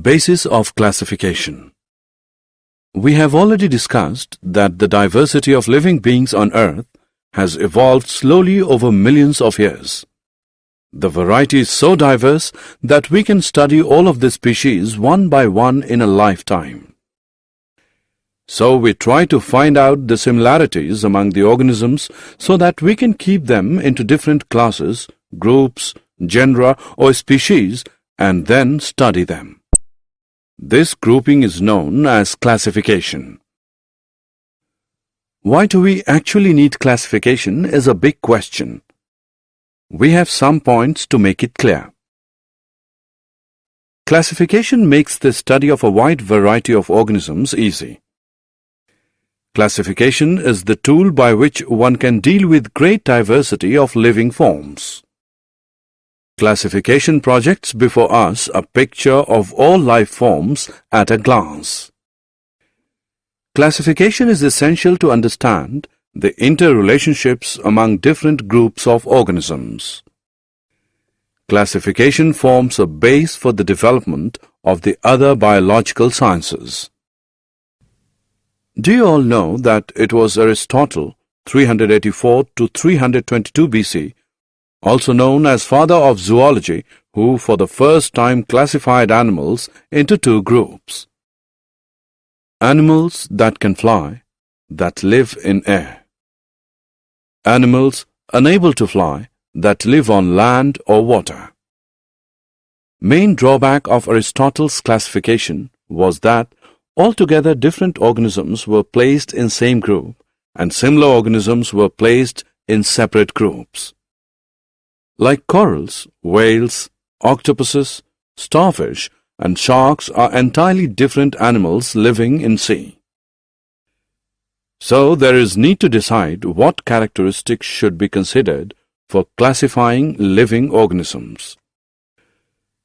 Basis of classification. We have already discussed that the diversity of living beings on Earth has evolved slowly over millions of years. The variety is so diverse that we can study all of the species one by one in a lifetime. So we try to find out the similarities among the organisms so that we can keep them into different classes, groups, genera or species and then study them. This grouping is known as classification. Why do we actually need classification is a big question. We have some points to make it clear. Classification makes the study of a wide variety of organisms easy. Classification is the tool by which one can deal with great diversity of living forms. Classification projects before us a picture of all life forms at a glance. Classification is essential to understand the interrelationships among different groups of organisms. Classification forms a base for the development of the other biological sciences. Do you all know that it was Aristotle, 384 to 322 BC, also known as father of zoology, who for the first time classified animals into two groups? Animals that can fly, that live in air. Animals unable to fly, that live on land or water. Main drawback of Aristotle's classification was that altogether different organisms were placed in same group and similar organisms were placed in separate groups. Like corals, whales, octopuses, starfish and sharks are entirely different animals living in sea. So there is need to decide what characteristics should be considered for classifying living organisms.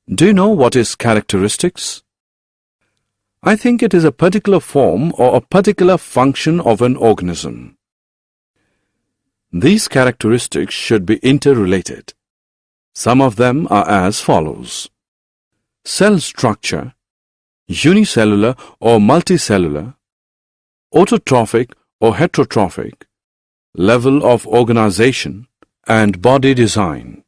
Do you know what is characteristics? I think it is a particular form or a particular function of an organism. These characteristics should be interrelated. Some of them are as follows: cell structure, unicellular or multicellular, autotrophic or heterotrophic, level of organization, and body design.